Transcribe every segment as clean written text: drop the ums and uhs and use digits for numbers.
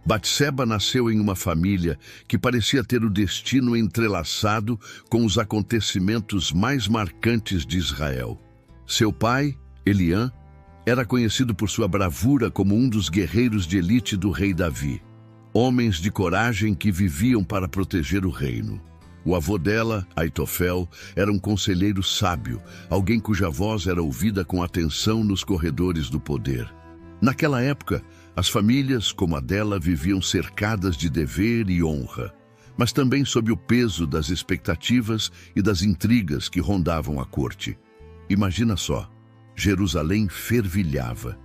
Batseba nasceu em uma família que parecia ter o destino entrelaçado com os acontecimentos mais marcantes de Israel. Seu pai, Eliã, era conhecido por sua bravura como um dos guerreiros de elite do rei Davi. Homens de coragem que viviam para proteger o reino. O avô dela, Aitofel, era um conselheiro sábio, alguém cuja voz era ouvida com atenção nos corredores do poder. Naquela época, as famílias, como a dela, viviam cercadas de dever e honra, mas também sob o peso das expectativas e das intrigas que rondavam a corte. Imagina só, Jerusalém fervilhava.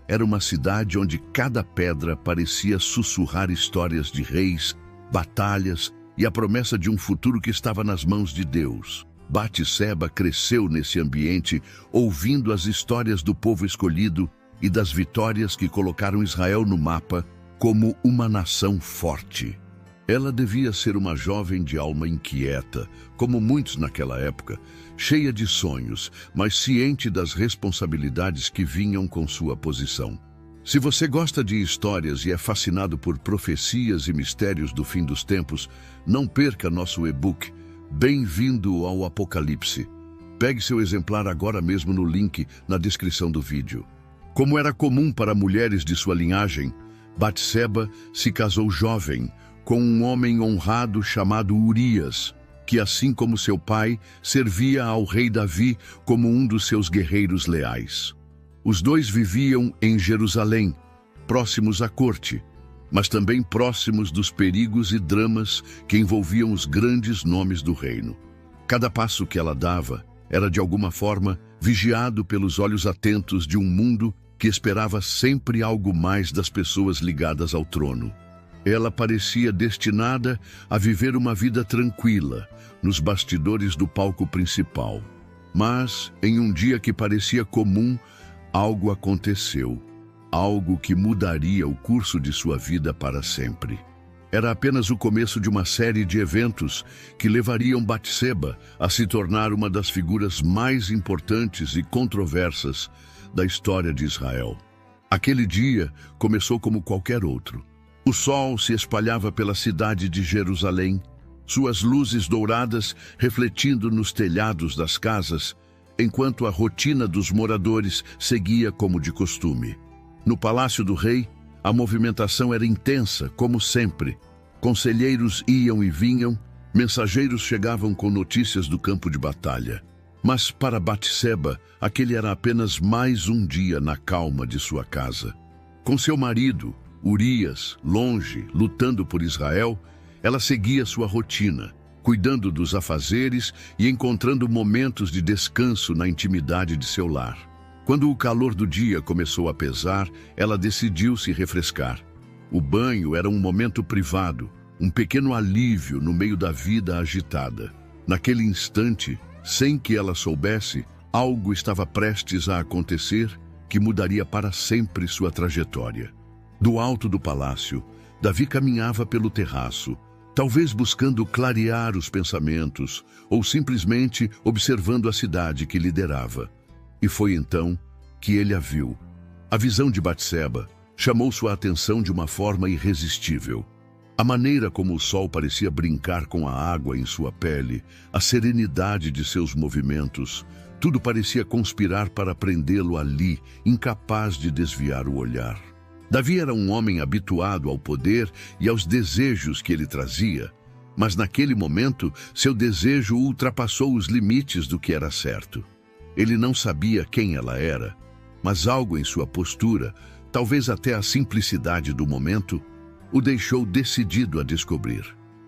Era uma cidade onde cada pedra parecia sussurrar histórias de reis, batalhas e a promessa de um futuro que estava nas mãos de Deus. Batseba cresceu nesse ambiente, ouvindo as histórias do povo escolhido e das vitórias que colocaram Israel no mapa como uma nação forte. Ela devia ser uma jovem de alma inquieta, como muitos naquela época, cheia de sonhos, mas ciente das responsabilidades que vinham com sua posição. Se você gosta de histórias e é fascinado por profecias e mistérios do fim dos tempos, não perca nosso e-book Bem-vindo ao Apocalipse. Pegue seu exemplar agora mesmo no link na descrição do vídeo. Como era comum para mulheres de sua linhagem, Batseba se casou jovem com um homem honrado chamado Urias, que, assim como seu pai, servia ao rei Davi como um dos seus guerreiros leais. Os dois viviam em Jerusalém, próximos à corte, mas também próximos dos perigos e dramas que envolviam os grandes nomes do reino. Cada passo que ela dava era, de alguma forma, vigiado pelos olhos atentos de um mundo que esperava sempre algo mais das pessoas ligadas ao trono. Ela parecia destinada a viver uma vida tranquila, nos bastidores do palco principal. Mas, em um dia que parecia comum, algo aconteceu. Algo que mudaria o curso de sua vida para sempre. Era apenas o começo de uma série de eventos que levariam Batseba a se tornar uma das figuras mais importantes e controversas da história de Israel. Aquele dia começou como qualquer outro. O sol se espalhava pela cidade de Jerusalém, suas luzes douradas refletindo nos telhados das casas, enquanto a rotina dos moradores seguia como de costume. No palácio do rei, a movimentação era intensa, como sempre. Conselheiros iam e vinham, mensageiros chegavam com notícias do campo de batalha. Mas para Batseba, aquele era apenas mais um dia na calma de sua casa. Com seu marido, Urias, longe, lutando por Israel, ela seguia sua rotina, cuidando dos afazeres e encontrando momentos de descanso na intimidade de seu lar. Quando o calor do dia começou a pesar, ela decidiu se refrescar. O banho era um momento privado, um pequeno alívio no meio da vida agitada. Naquele instante, sem que ela soubesse, algo estava prestes a acontecer que mudaria para sempre sua trajetória. Do alto do palácio, Davi caminhava pelo terraço, talvez buscando clarear os pensamentos ou simplesmente observando a cidade que liderava. E foi então que ele a viu. A visão de Batseba chamou sua atenção de uma forma irresistível. A maneira como o sol parecia brincar com a água em sua pele, a serenidade de seus movimentos, tudo parecia conspirar para prendê-lo ali, incapaz de desviar o olhar. Davi era um homem habituado ao poder e aos desejos que ele trazia, mas naquele momento seu desejo ultrapassou os limites do que era certo. Ele não sabia quem ela era, mas algo em sua postura, talvez até a simplicidade do momento, o deixou decidido a descobrir.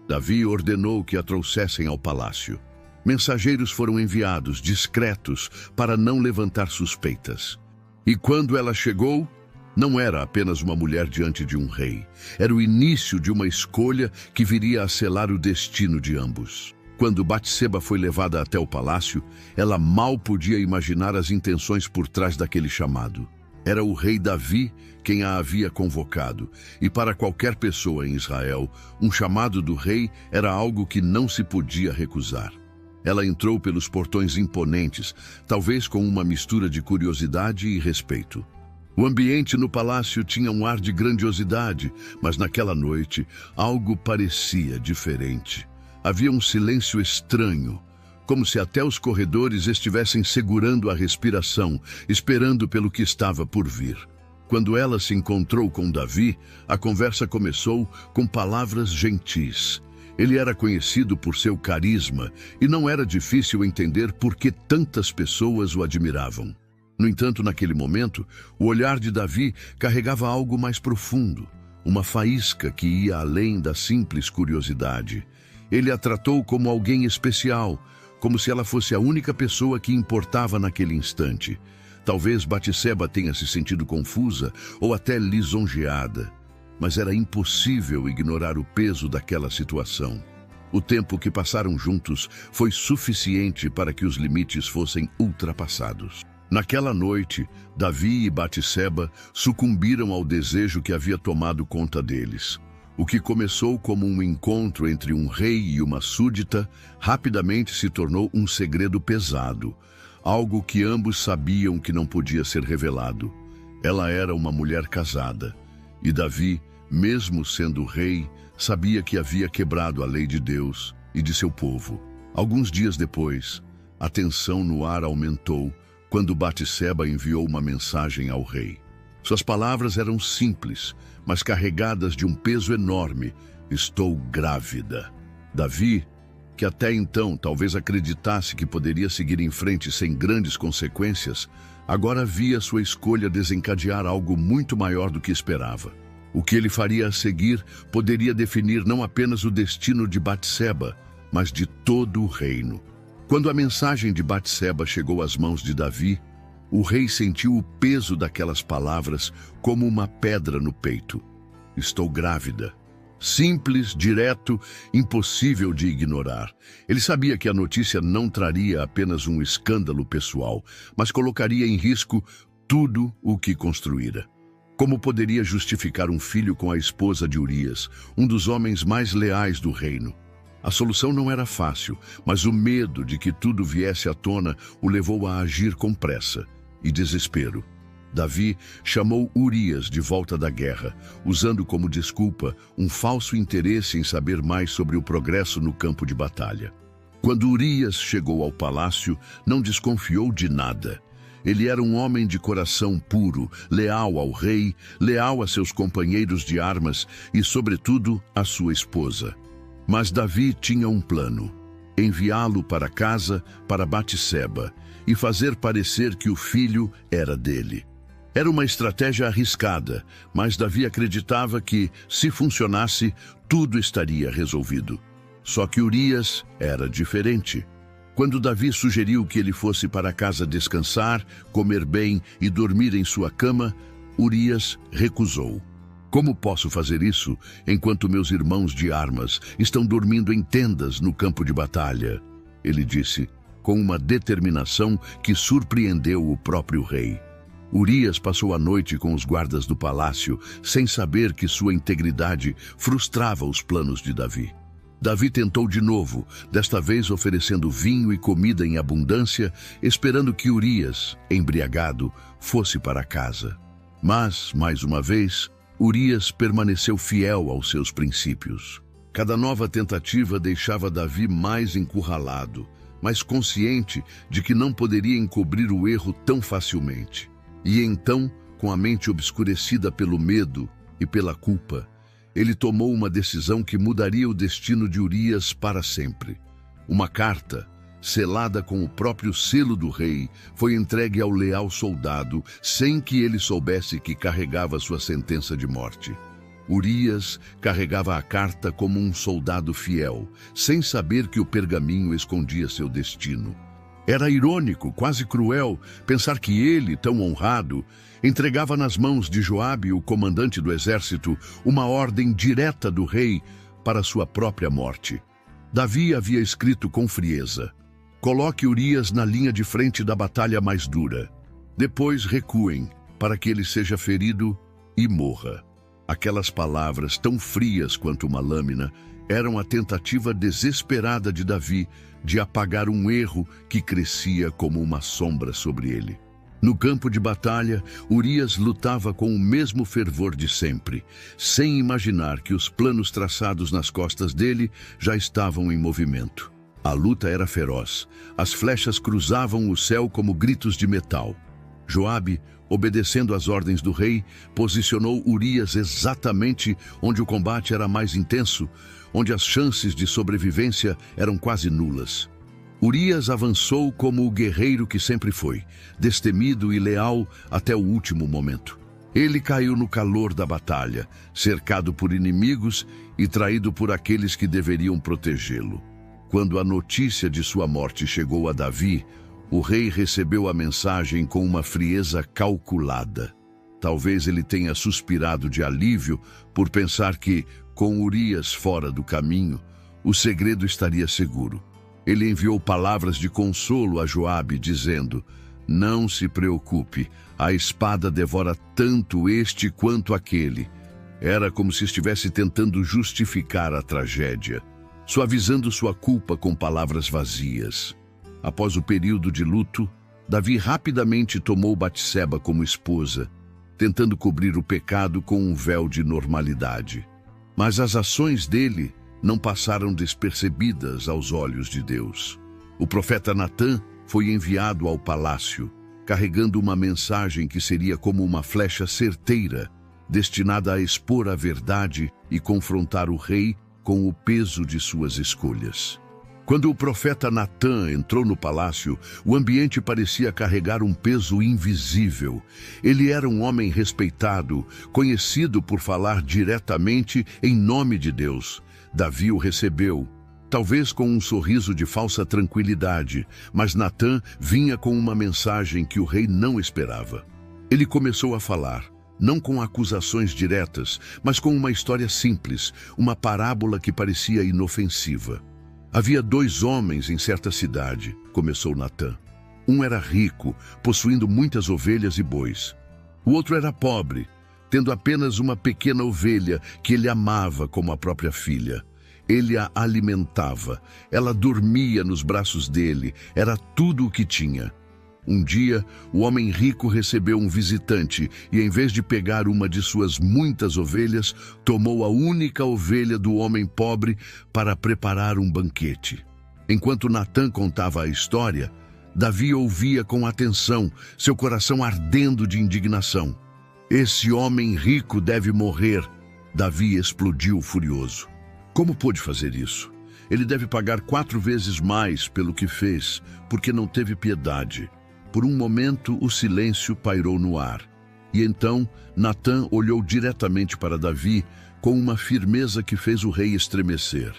Davi ordenou que a trouxessem ao palácio. Mensageiros foram enviados, discretos, para não levantar suspeitas. E quando ela chegou, não era apenas uma mulher diante de um rei. Era o início de uma escolha que viria a selar o destino de ambos. Quando Batseba foi levada até o palácio, ela mal podia imaginar as intenções por trás daquele chamado. Era o rei Davi quem a havia convocado, e para qualquer pessoa em Israel, um chamado do rei era algo que não se podia recusar. Ela entrou pelos portões imponentes, talvez com uma mistura de curiosidade e respeito. O ambiente no palácio tinha um ar de grandiosidade, mas naquela noite algo parecia diferente. Havia um silêncio estranho, como se até os corredores estivessem segurando a respiração, esperando pelo que estava por vir. Quando ela se encontrou com Davi, a conversa começou com palavras gentis. Ele era conhecido por seu carisma e não era difícil entender por que tantas pessoas o admiravam. No entanto, naquele momento, o olhar de Davi carregava algo mais profundo, uma faísca que ia além da simples curiosidade. Ele a tratou como alguém especial, como se ela fosse a única pessoa que importava naquele instante. Talvez Batseba tenha se sentido confusa ou até lisonjeada, mas era impossível ignorar o peso daquela situação. O tempo que passaram juntos foi suficiente para que os limites fossem ultrapassados. Naquela noite, Davi e Batseba sucumbiram ao desejo que havia tomado conta deles. O que começou como um encontro entre um rei e uma súdita, rapidamente se tornou um segredo pesado, algo que ambos sabiam que não podia ser revelado. Ela era uma mulher casada, e Davi, mesmo sendo rei, sabia que havia quebrado a lei de Deus e de seu povo. Alguns dias depois, a tensão no ar aumentou quando Batseba enviou uma mensagem ao rei. Suas palavras eram simples, mas carregadas de um peso enorme. Estou grávida. Davi, que até então talvez acreditasse que poderia seguir em frente sem grandes consequências, agora via sua escolha desencadear algo muito maior do que esperava. O que ele faria a seguir poderia definir não apenas o destino de Batseba, mas de todo o reino. Quando a mensagem de Batseba chegou às mãos de Davi, o rei sentiu o peso daquelas palavras como uma pedra no peito. Estou grávida. Simples, direto, impossível de ignorar. Ele sabia que a notícia não traria apenas um escândalo pessoal, mas colocaria em risco tudo o que construíra. Como poderia justificar um filho com a esposa de Urias, um dos homens mais leais do reino? A solução não era fácil, mas o medo de que tudo viesse à tona o levou a agir com pressa e desespero. Davi chamou Urias de volta da guerra, usando como desculpa um falso interesse em saber mais sobre o progresso no campo de batalha. Quando Urias chegou ao palácio, não desconfiou de nada. Ele era um homem de coração puro, leal ao rei, leal a seus companheiros de armas e, sobretudo, à sua esposa. Mas Davi tinha um plano: enviá-lo para casa, para Batseba, e fazer parecer que o filho era dele. Era uma estratégia arriscada, mas Davi acreditava que, se funcionasse, tudo estaria resolvido. Só que Urias era diferente. Quando Davi sugeriu que ele fosse para casa descansar, comer bem e dormir em sua cama, Urias recusou. Como posso fazer isso enquanto meus irmãos de armas estão dormindo em tendas no campo de batalha? Ele disse, com uma determinação que surpreendeu o próprio rei. Urias passou a noite com os guardas do palácio, sem saber que sua integridade frustrava os planos de Davi. Davi tentou de novo, desta vez oferecendo vinho e comida em abundância, esperando que Urias, embriagado, fosse para casa. Mas, mais uma vez, Urias permaneceu fiel aos seus princípios. Cada nova tentativa deixava Davi mais encurralado, mas consciente de que não poderia encobrir o erro tão facilmente. E então, com a mente obscurecida pelo medo e pela culpa, ele tomou uma decisão que mudaria o destino de Urias para sempre. Uma carta, selada com o próprio selo do rei, foi entregue ao leal soldado, sem que ele soubesse que carregava sua sentença de morte. Urias carregava a carta como um soldado fiel, sem saber que o pergaminho escondia seu destino. Era irônico, quase cruel, pensar que ele, tão honrado, entregava nas mãos de Joabe, o comandante do exército, uma ordem direta do rei para sua própria morte. Davi havia escrito com frieza: coloque Urias na linha de frente da batalha mais dura. Depois recuem, para que ele seja ferido e morra. Aquelas palavras, tão frias quanto uma lâmina, eram a tentativa desesperada de Davi de apagar um erro que crescia como uma sombra sobre ele. No campo de batalha, Urias lutava com o mesmo fervor de sempre, sem imaginar que os planos traçados nas costas dele já estavam em movimento. A luta era feroz. As flechas cruzavam o céu como gritos de metal. Joabe, obedecendo às ordens do rei, posicionou Urias exatamente onde o combate era mais intenso, onde as chances de sobrevivência eram quase nulas. Urias avançou como o guerreiro que sempre foi, destemido e leal até o último momento. Ele caiu no calor da batalha, cercado por inimigos e traído por aqueles que deveriam protegê-lo. Quando a notícia de sua morte chegou a Davi, o rei recebeu a mensagem com uma frieza calculada. Talvez ele tenha suspirado de alívio por pensar que, com Urias fora do caminho, o segredo estaria seguro. Ele enviou palavras de consolo a Joabe, dizendo: "Não se preocupe, a espada devora tanto este quanto aquele." Era como se estivesse tentando justificar a tragédia, suavizando sua culpa com palavras vazias. Após o período de luto, Davi rapidamente tomou Batseba como esposa, tentando cobrir o pecado com um véu de normalidade. Mas as ações dele não passaram despercebidas aos olhos de Deus. O profeta Natã foi enviado ao palácio, carregando uma mensagem que seria como uma flecha certeira, destinada a expor a verdade e confrontar o rei com o peso de suas escolhas. Quando o profeta Natã entrou no palácio, o ambiente parecia carregar um peso invisível. Ele era um homem respeitado, conhecido por falar diretamente em nome de Deus. Davi o recebeu, talvez com um sorriso de falsa tranquilidade, mas Natã vinha com uma mensagem que o rei não esperava. Ele começou a falar, não com acusações diretas, mas com uma história simples, uma parábola que parecia inofensiva. Havia 2 homens em certa cidade, começou Natã. Um era rico, possuindo muitas ovelhas e bois. O outro era pobre, tendo apenas uma pequena ovelha que ele amava como a própria filha. Ele a alimentava, ela dormia nos braços dele, era tudo o que tinha. Um dia, o homem rico recebeu um visitante e, em vez de pegar uma de suas muitas ovelhas, tomou a única ovelha do homem pobre para preparar um banquete. Enquanto Natã contava a história, Davi ouvia com atenção, seu coração ardendo de indignação. "Esse homem rico deve morrer." Davi explodiu furioso. Como pôde fazer isso? Ele deve pagar 4 vezes mais pelo que fez, porque não teve piedade. Por um momento, o silêncio pairou no ar. E então, Natã olhou diretamente para Davi com uma firmeza que fez o rei estremecer.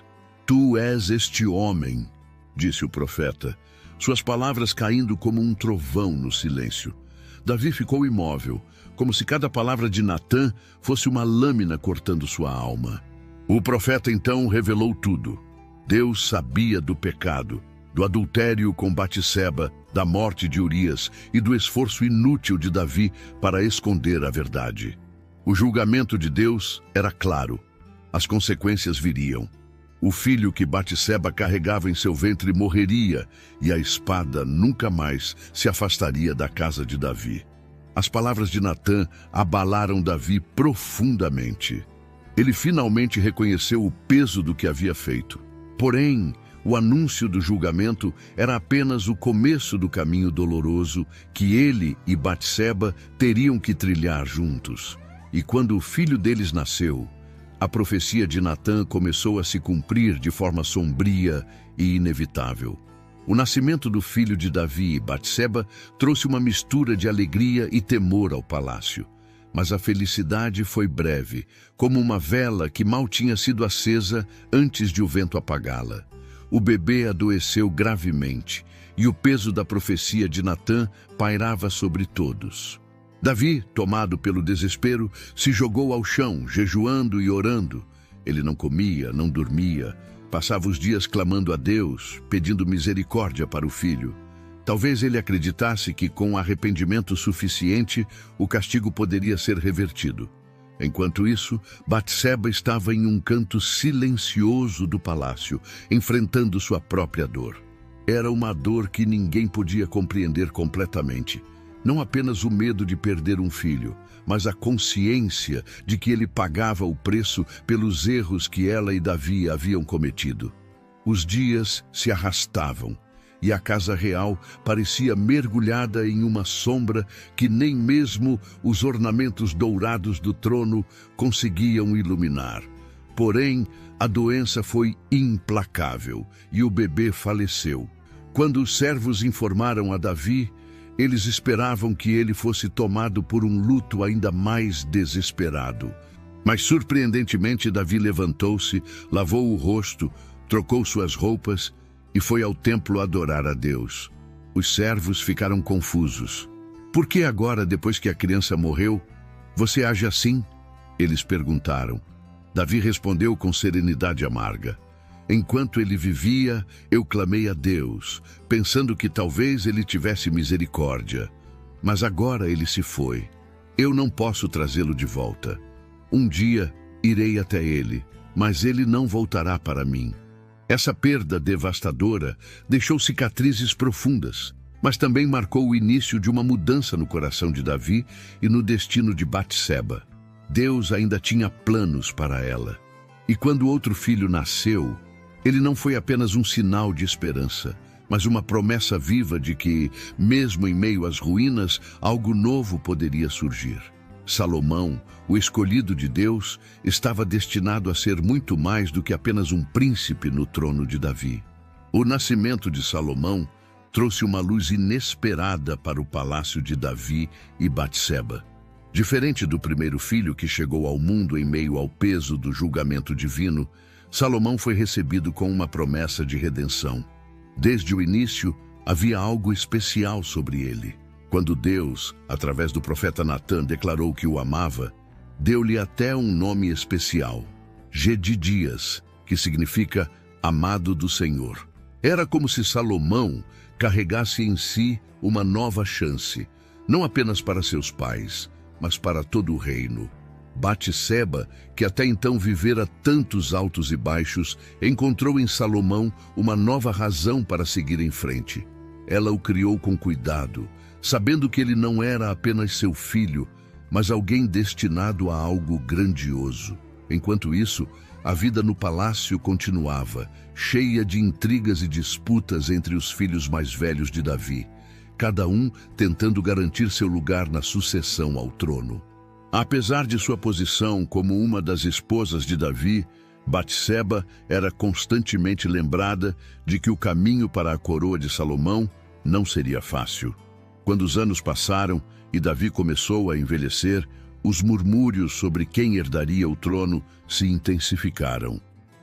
"Tu és este homem", disse o profeta, suas palavras caindo como um trovão no silêncio. Davi ficou imóvel, como se cada palavra de Natã fosse uma lâmina cortando sua alma. O profeta então revelou tudo. Deus sabia do pecado, do adultério com Batseba, da morte de Urias e do esforço inútil de Davi para esconder a verdade. O julgamento de Deus era claro. As consequências viriam. O filho que Batseba carregava em seu ventre morreria e a espada nunca mais se afastaria da casa de Davi. As palavras de Natã abalaram Davi profundamente. Ele finalmente reconheceu o peso do que havia feito. Porém, o anúncio do julgamento era apenas o começo do caminho doloroso que ele e Batseba teriam que trilhar juntos. E quando o filho deles nasceu, a profecia de Natã começou a se cumprir de forma sombria e inevitável. O nascimento do filho de Davi e Batseba trouxe uma mistura de alegria e temor ao palácio. Mas a felicidade foi breve, como uma vela que mal tinha sido acesa antes de o vento apagá-la. O bebê adoeceu gravemente, e o peso da profecia de Natã pairava sobre todos. Davi, tomado pelo desespero, se jogou ao chão, jejuando e orando. Ele não comia, não dormia, passava os dias clamando a Deus, pedindo misericórdia para o filho. Talvez ele acreditasse que, com arrependimento suficiente, o castigo poderia ser revertido. Enquanto isso, Batseba estava em um canto silencioso do palácio, enfrentando sua própria dor. Era uma dor que ninguém podia compreender completamente, Não apenas o medo de perder um filho, mas a consciência de que ele pagava o preço pelos erros que ela e Davi haviam cometido. Os dias se arrastavam e a casa real parecia mergulhada em uma sombra que nem mesmo os ornamentos dourados do trono conseguiam iluminar. Porém, a doença foi implacável e o bebê faleceu. Quando os servos informaram a Davi, eles esperavam que ele fosse tomado por um luto ainda mais desesperado. Mas, surpreendentemente, Davi levantou-se, lavou o rosto, trocou suas roupas e foi ao templo adorar a Deus. Os servos ficaram confusos. Por que agora, depois que a criança morreu, você age assim? Eles perguntaram. Davi respondeu com serenidade amarga. Enquanto ele vivia, eu clamei a Deus, pensando que talvez ele tivesse misericórdia. Mas agora ele se foi. Eu não posso trazê-lo de volta. Um dia irei até ele, mas ele não voltará para mim. Essa perda devastadora deixou cicatrizes profundas, mas também marcou o início de uma mudança no coração de Davi e no destino de Batseba. Deus ainda tinha planos para ela. E quando outro filho nasceu, ele não foi apenas um sinal de esperança, mas uma promessa viva de que, mesmo em meio às ruínas, algo novo poderia surgir. Salomão, o escolhido de Deus, estava destinado a ser muito mais do que apenas um príncipe no trono de Davi. O nascimento de Salomão trouxe uma luz inesperada para o palácio de Davi e Batseba. Diferente do primeiro filho que chegou ao mundo em meio ao peso do julgamento divino, Salomão foi recebido com uma promessa de redenção. Desde o início, havia algo especial sobre ele. Quando Deus, através do profeta Natã, declarou que o amava, deu-lhe até um nome especial, Gedidias, que significa amado do Senhor. Era como se Salomão carregasse em si uma nova chance, não apenas para seus pais, mas para todo o reino. Batseba, que até então vivera tantos altos e baixos, encontrou em Salomão uma nova razão para seguir em frente. Ela o criou com cuidado, sabendo que ele não era apenas seu filho, mas alguém destinado a algo grandioso. Enquanto isso, a vida no palácio continuava, cheia de intrigas e disputas entre os filhos mais velhos de Davi, cada um tentando garantir seu lugar na sucessão ao trono. Apesar de sua posição como uma das esposas de Davi, Batseba era constantemente lembrada de que o caminho para a coroa de Salomão não seria fácil. Quando os anos passaram e Davi começou a envelhecer, os murmúrios sobre quem herdaria o trono se intensificaram.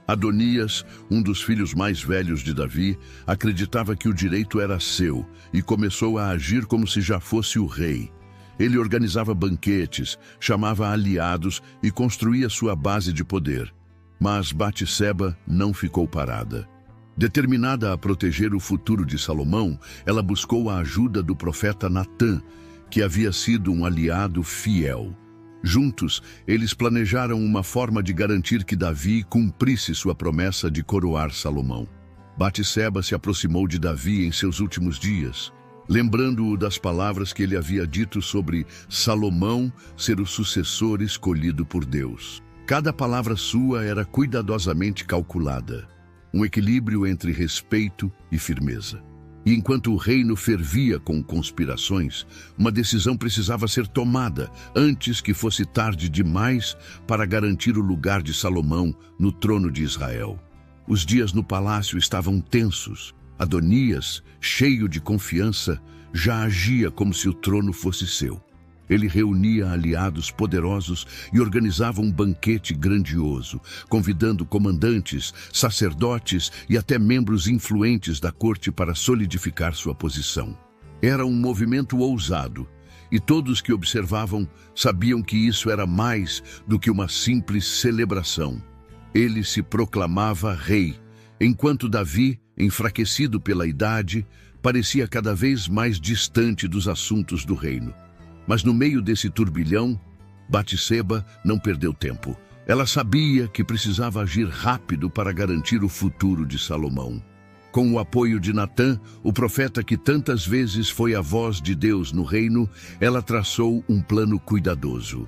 Adonias, um dos filhos mais velhos de Davi, acreditava que o direito era seu e começou a agir como se já fosse o rei. Ele organizava banquetes, chamava aliados e construía sua base de poder. Mas Batseba não ficou parada. Determinada a proteger o futuro de Salomão, ela buscou a ajuda do profeta Natã, que havia sido um aliado fiel. Juntos, eles planejaram uma forma de garantir que Davi cumprisse sua promessa de coroar Salomão. Batseba se aproximou de Davi em seus últimos dias, lembrando-o das palavras que ele havia dito sobre Salomão ser o sucessor escolhido por Deus. Cada palavra sua era cuidadosamente calculada, um equilíbrio entre respeito e firmeza. E enquanto o reino fervia com conspirações, uma decisão precisava ser tomada antes que fosse tarde demais para garantir o lugar de Salomão no trono de Israel. Os dias no palácio estavam tensos. Adonias, cheio de confiança, já agia como se o trono fosse seu. Ele reunia aliados poderosos e organizava um banquete grandioso, convidando comandantes, sacerdotes e até membros influentes da corte para solidificar sua posição. Era um movimento ousado, e todos que observavam sabiam que isso era mais do que uma simples celebração. Ele se proclamava rei, enquanto Davi, enfraquecido pela idade, parecia cada vez mais distante dos assuntos do reino. Mas no meio desse turbilhão, Batseba não perdeu tempo. Ela sabia que precisava agir rápido para garantir o futuro de Salomão. Com o apoio de Natã, o profeta que tantas vezes foi a voz de Deus no reino, ela traçou um plano cuidadoso.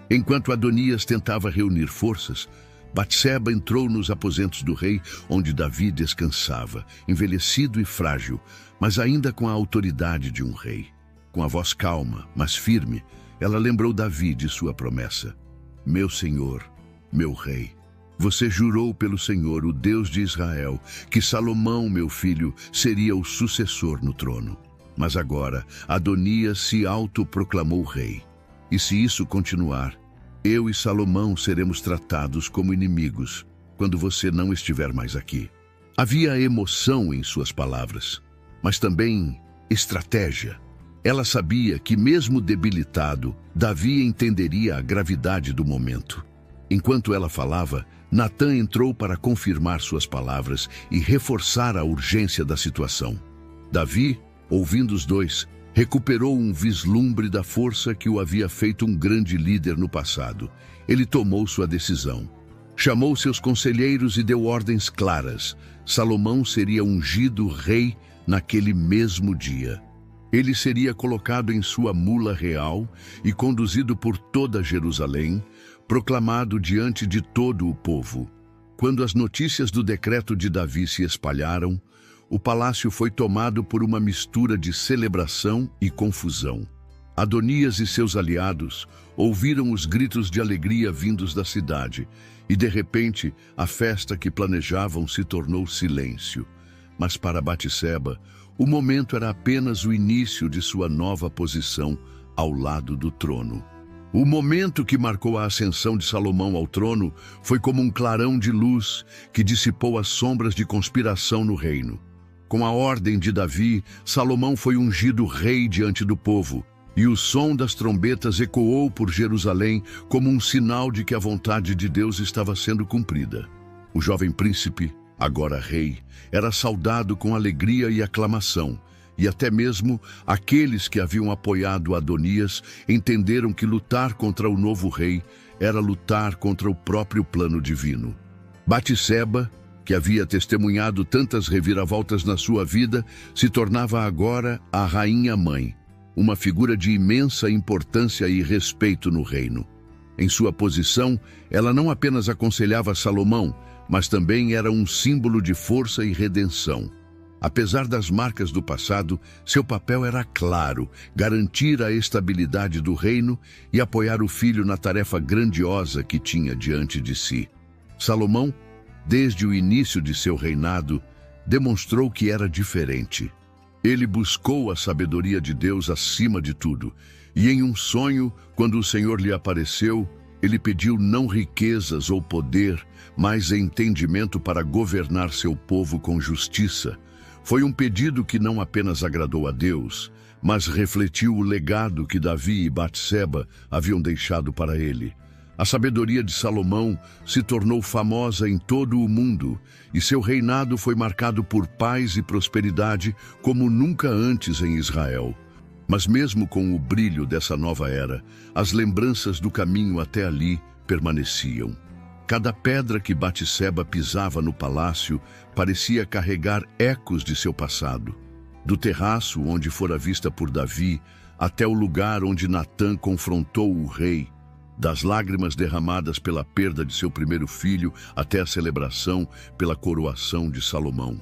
Enquanto Adonias tentava reunir forças, Batseba entrou nos aposentos do rei, onde Davi descansava, envelhecido e frágil, mas ainda com a autoridade de um rei. Com a voz calma, mas firme, ela lembrou Davi de sua promessa. Meu senhor, meu rei, você jurou pelo Senhor, o Deus de Israel, que Salomão, meu filho, seria o sucessor no trono. Mas agora, Adonias se autoproclamou rei. E se isso continuar, eu e Salomão seremos tratados como inimigos quando você não estiver mais aqui. Havia emoção em suas palavras, mas também estratégia. Ela sabia que, mesmo debilitado, Davi entenderia a gravidade do momento. Enquanto ela falava, Natã entrou para confirmar suas palavras e reforçar a urgência da situação. Davi, ouvindo os dois, recuperou um vislumbre da força que o havia feito um grande líder no passado. Ele tomou sua decisão. Chamou seus conselheiros e deu ordens claras. Salomão seria ungido rei naquele mesmo dia. Ele seria colocado em sua mula real e conduzido por toda Jerusalém, proclamado diante de todo o povo. Quando as notícias do decreto de Davi se espalharam, o palácio foi tomado por uma mistura de celebração e confusão. Adonias e seus aliados ouviram os gritos de alegria vindos da cidade, e de repente a festa que planejavam se tornou silêncio. Mas para Batseba, o momento era apenas o início de sua nova posição ao lado do trono. O momento que marcou a ascensão de Salomão ao trono foi como um clarão de luz que dissipou as sombras de conspiração no reino. Com a ordem de Davi, Salomão foi ungido rei diante do povo, e o som das trombetas ecoou por Jerusalém como um sinal de que a vontade de Deus estava sendo cumprida. O jovem príncipe, agora rei, era saudado com alegria e aclamação, e até mesmo aqueles que haviam apoiado Adonias entenderam que lutar contra o novo rei era lutar contra o próprio plano divino. Batseba, que havia testemunhado tantas reviravoltas na sua vida, se tornava agora a rainha-mãe, uma figura de imensa importância e respeito no reino. Em sua posição, ela não apenas aconselhava Salomão, mas também era um símbolo de força e redenção. Apesar das marcas do passado, seu papel era claro: garantir a estabilidade do reino e apoiar o filho na tarefa grandiosa que tinha diante de si. Salomão, desde o início de seu reinado, demonstrou que era diferente. Ele buscou a sabedoria de Deus acima de tudo, e em um sonho, quando o Senhor lhe apareceu, ele pediu não riquezas ou poder, mas entendimento para governar seu povo com justiça. Foi um pedido que não apenas agradou a Deus, mas refletiu o legado que Davi e Batseba haviam deixado para ele. A sabedoria de Salomão se tornou famosa em todo o mundo, e seu reinado foi marcado por paz e prosperidade como nunca antes em Israel. Mas mesmo com o brilho dessa nova era, as lembranças do caminho até ali permaneciam. Cada pedra que Batseba pisava no palácio parecia carregar ecos de seu passado. Do terraço onde fora vista por Davi, até o lugar onde Natã confrontou o rei, das lágrimas derramadas pela perda de seu primeiro filho até a celebração pela coroação de Salomão.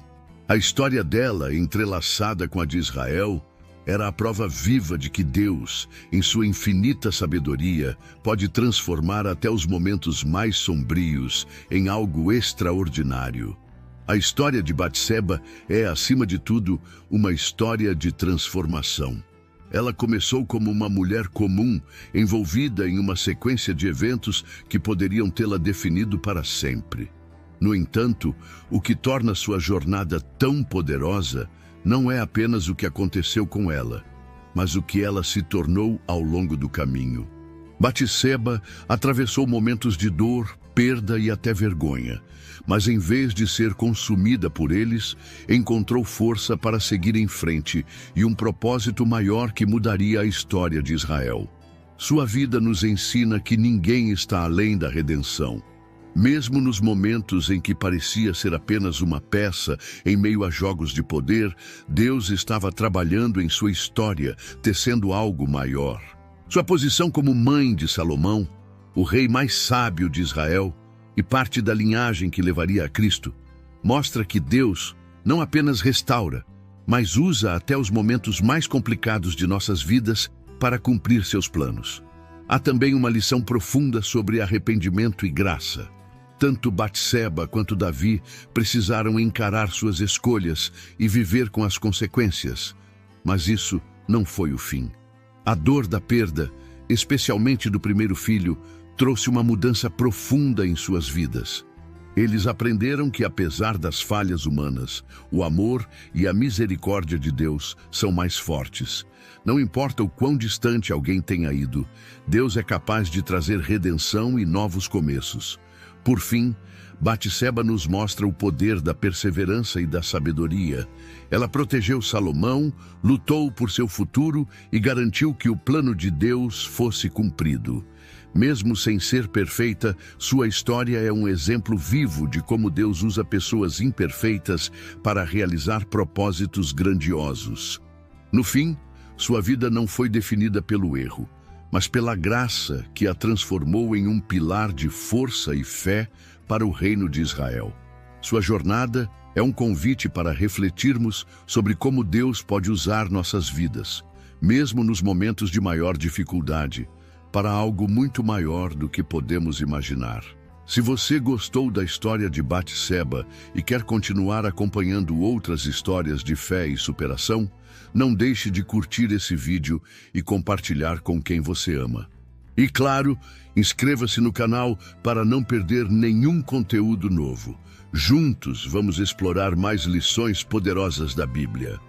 A história dela, entrelaçada com a de Israel, era a prova viva de que Deus, em sua infinita sabedoria, pode transformar até os momentos mais sombrios em algo extraordinário. A história de Batseba é, acima de tudo, uma história de transformação. Ela começou como uma mulher comum, envolvida em uma sequência de eventos que poderiam tê-la definido para sempre. No entanto, o que torna sua jornada tão poderosa não é apenas o que aconteceu com ela, mas o que ela se tornou ao longo do caminho. Batseba atravessou momentos de dor, perda e até vergonha, mas em vez de ser consumida por eles, encontrou força para seguir em frente e um propósito maior que mudaria a história de Israel. Sua vida nos ensina que ninguém está além da redenção. Mesmo nos momentos em que parecia ser apenas uma peça em meio a jogos de poder, Deus estava trabalhando em sua história, tecendo algo maior. Sua posição como mãe de Salomão, o rei mais sábio de Israel, e parte da linhagem que levaria a Cristo, mostra que Deus não apenas restaura, mas usa até os momentos mais complicados de nossas vidas para cumprir seus planos. Há também uma lição profunda sobre arrependimento e graça. Tanto Batseba quanto Davi precisaram encarar suas escolhas e viver com as consequências. Mas isso não foi o fim. A dor da perda, especialmente do primeiro filho, trouxe uma mudança profunda em suas vidas. Eles aprenderam que, apesar das falhas humanas, o amor e a misericórdia de Deus são mais fortes. Não importa o quão distante alguém tenha ido, Deus é capaz de trazer redenção e novos começos. Por fim, Batseba nos mostra o poder da perseverança e da sabedoria. Ela protegeu Salomão, lutou por seu futuro e garantiu que o plano de Deus fosse cumprido. Mesmo sem ser perfeita, sua história é um exemplo vivo de como Deus usa pessoas imperfeitas para realizar propósitos grandiosos. No fim, sua vida não foi definida pelo erro, mas pela graça que a transformou em um pilar de força e fé para o reino de Israel. Sua jornada é um convite para refletirmos sobre como Deus pode usar nossas vidas, mesmo nos momentos de maior dificuldade, para algo muito maior do que podemos imaginar. Se você gostou da história de Batseba e quer continuar acompanhando outras histórias de fé e superação, não deixe de curtir esse vídeo e compartilhar com quem você ama. E claro, inscreva-se no canal para não perder nenhum conteúdo novo. Juntos vamos explorar mais lições poderosas da Bíblia.